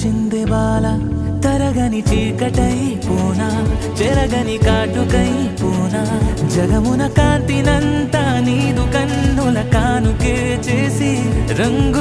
వచ్చింది బాల తరగని చీకటై పూనా చెరగని కాటుకై పూనా జగమున కాంతినంతా నీదు కన్నుల కానుకే చేసి రంగు